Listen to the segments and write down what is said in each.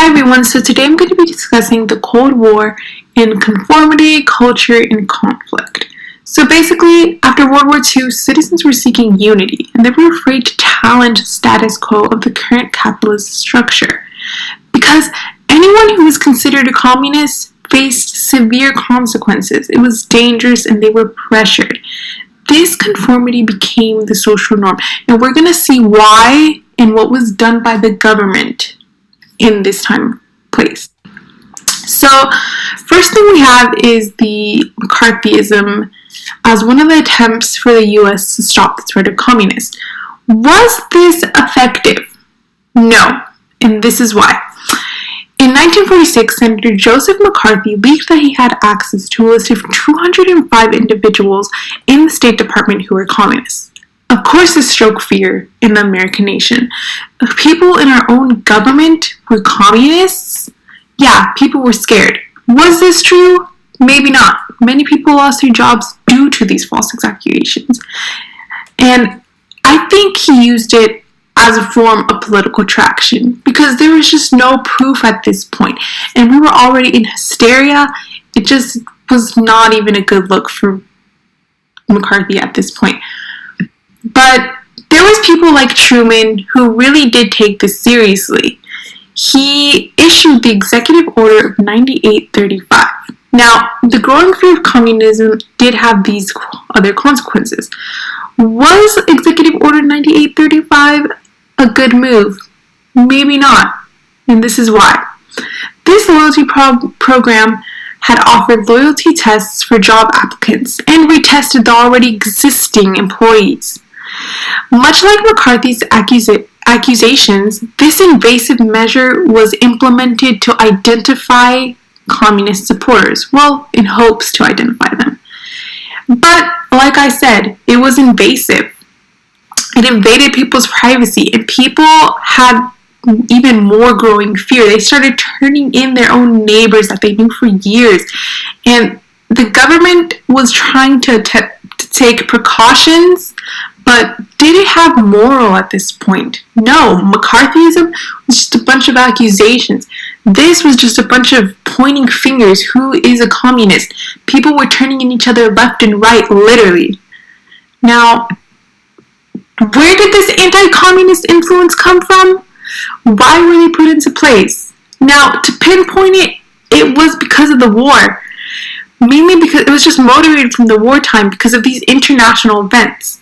Hi everyone, so today I'm going to be discussing the Cold War in conformity, culture, and conflict. So basically, after World War II, citizens were seeking unity, and they were afraid to challenge the status quo of the current capitalist structure. Because anyone who was considered a communist faced severe consequences. It was dangerous and they were pressured. This conformity became the social norm, and we're going to see why and what was done by the government in this time place. So, first thing we have is the McCarthyism as one of the attempts for the US to stop the spread of communism. Was this effective? No, and this is why. In 1946, Senator Joseph McCarthy leaked that he had access to a list of 205 individuals in the State Department who were communists. Of course, this stroked fear in the American nation. People in our own government were communists? Yeah, people were scared. Was this true? Maybe not. Many people lost their jobs due to these false accusations. And I think he used it as a form of political traction because there was just no proof at this point. And we were already in hysteria. It just was not even a good look for McCarthy at this point. But there was people like Truman who really did take this seriously. He issued the Executive Order of 9835. Now, the growing fear of communism did have these other consequences. Was Executive Order 9835 a good move? Maybe not, and this is why. This loyalty program had offered loyalty tests for job applicants and retested the already existing employees. Much like McCarthy's accusations, this invasive measure was implemented to identify communist supporters, well, in hopes to identify them. But, like I said, it was invasive. It invaded people's privacy, and people had even more growing fear. They started turning in their own neighbors that they knew for years, and the government was trying to take precautions, but did it have moral at this point? No, McCarthyism was just a bunch of accusations. This was just a bunch of pointing fingers. Who is a communist? People were turning in each other left and right, literally. Now, where did this anti-communist influence come from? Why were they put into place? Now, to pinpoint it, it was because of the war. Mainly because it was just motivated from the wartime because of these international events.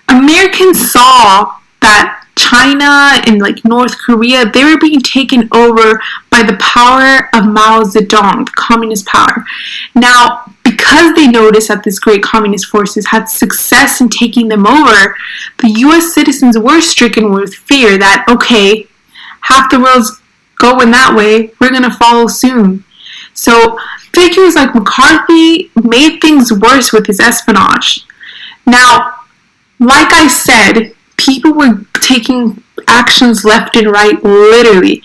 Americans saw that China and North Korea, they were being taken over by the power of Mao Zedong, the communist power. Now, because they noticed that these great communist forces had success in taking them over, the US citizens were stricken with fear that, okay, half the world's going that way, we're going to follow soon. So, figures like McCarthy made things worse with his espionage. Now, like I said, people were taking actions left and right, literally.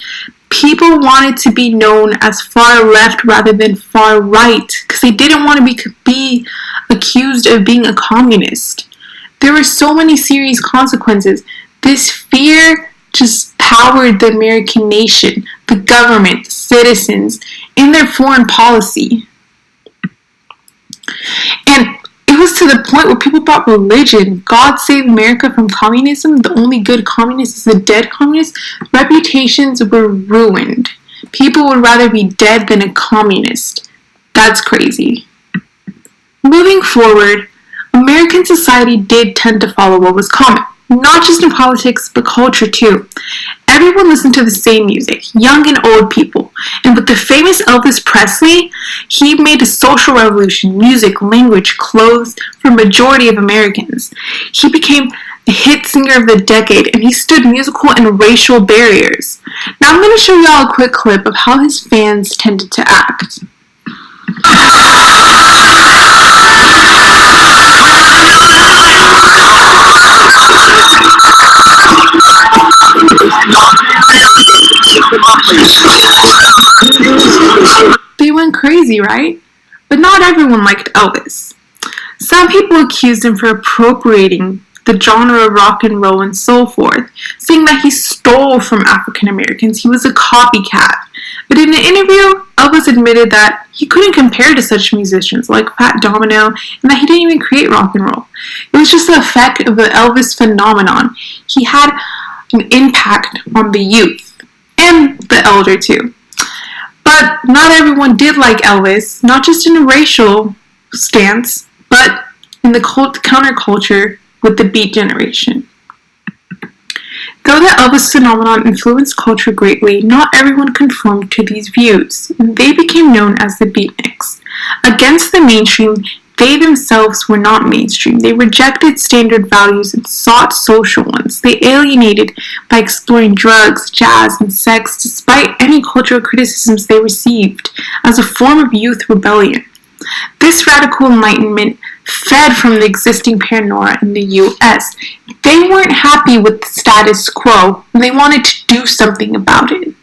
People wanted to be known as far left rather than far right because they didn't want to be accused of being a communist. There were so many serious consequences. This fear just powered the American nation, the government, the citizens, in their foreign policy. And it was to the point where people brought religion. God save America from communism. The only good communist is the dead communist. Reputations were ruined. People would rather be dead than a communist. That's crazy. Moving forward, American society did tend to follow what was common. Not just in politics, but culture too. Everyone listened to the same music, young and old people. And with the famous Elvis Presley, he made a social revolution, music, language, clothes for a majority of Americans. He became the hit singer of the decade, and he stood musical and racial barriers. Now I'm going to show y'all a quick clip of how his fans tended to act. They went crazy, right? But not everyone liked Elvis. Some people accused him for appropriating the genre of rock and roll and so forth, saying that he stole from African Americans. He was a copycat. But in an interview, Elvis admitted that he couldn't compare to such musicians like Fat Domino and that he didn't even create rock and roll. It was just the effect of the Elvis phenomenon. He had an impact on the youth and the elder too. But not everyone did like Elvis, not just in a racial stance, but in the counterculture with the Beat Generation. Though the Elvis phenomenon influenced culture greatly, not everyone conformed to these views, and they became known as the Beatniks. Against the mainstream, they themselves were not mainstream. They rejected standard values and sought social ones. They alienated by exploring drugs, jazz, and sex despite any cultural criticisms they received as a form of youth rebellion. This radical enlightenment fed from the existing paranoia in the U.S. They weren't happy with the status quo, and they wanted to do something about it.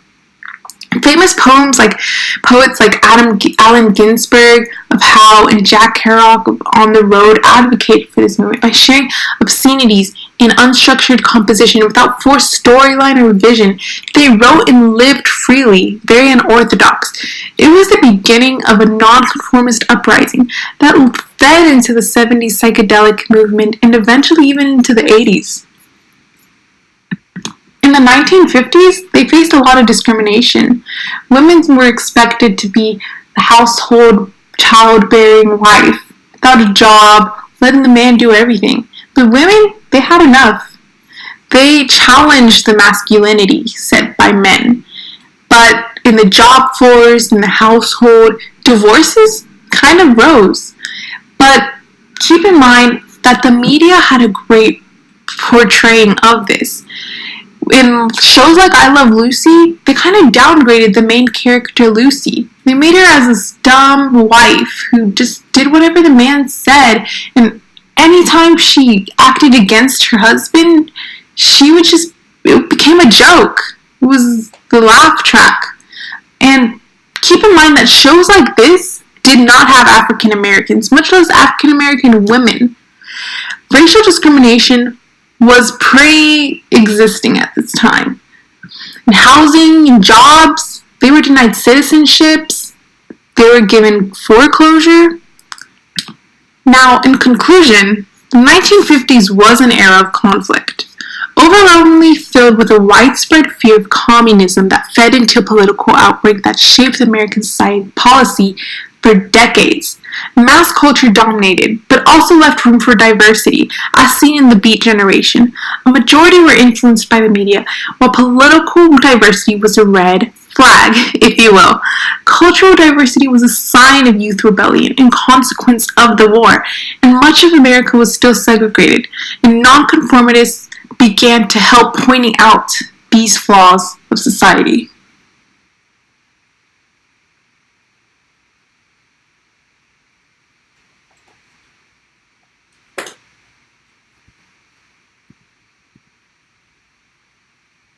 Famous poets like Allen Ginsberg of How and Jack Kerouac of On the Road advocated for this movement by sharing obscenities in unstructured composition without forced storyline or revision. They wrote and lived freely, very unorthodox. It was the beginning of a nonconformist uprising that fed into the 70s psychedelic movement and eventually even into the 80s. In the 1950s, they faced a lot of discrimination. Women were expected to be the household childbearing wife, without a job, letting the man do everything. But women, they had enough. They challenged the masculinity set by men. But in the job force, in the household, divorces kind of rose. But keep in mind that the media had a great portraying of this. In shows like I Love Lucy, they kind of downgraded the main character Lucy. They made her as this dumb wife who just did whatever the man said, and anytime she acted against her husband, it became a joke. It was the laugh track. And keep in mind that shows like this did not have African Americans, much less African American women. Racial discrimination was pre-existing at this time. In housing and jobs, they were denied citizenships, they were given foreclosure. Now, in conclusion, the 1950s was an era of conflict, overwhelmingly filled with a widespread fear of communism that fed into a political outbreak that shaped American society policy for decades. Mass culture dominated, but also left room for diversity, as seen in the Beat Generation. A majority were influenced by the media, while political diversity was a red flag, if you will. Cultural diversity was a sign of youth rebellion in consequence of the war, and much of America was still segregated, and nonconformists began to help pointing out these flaws of society.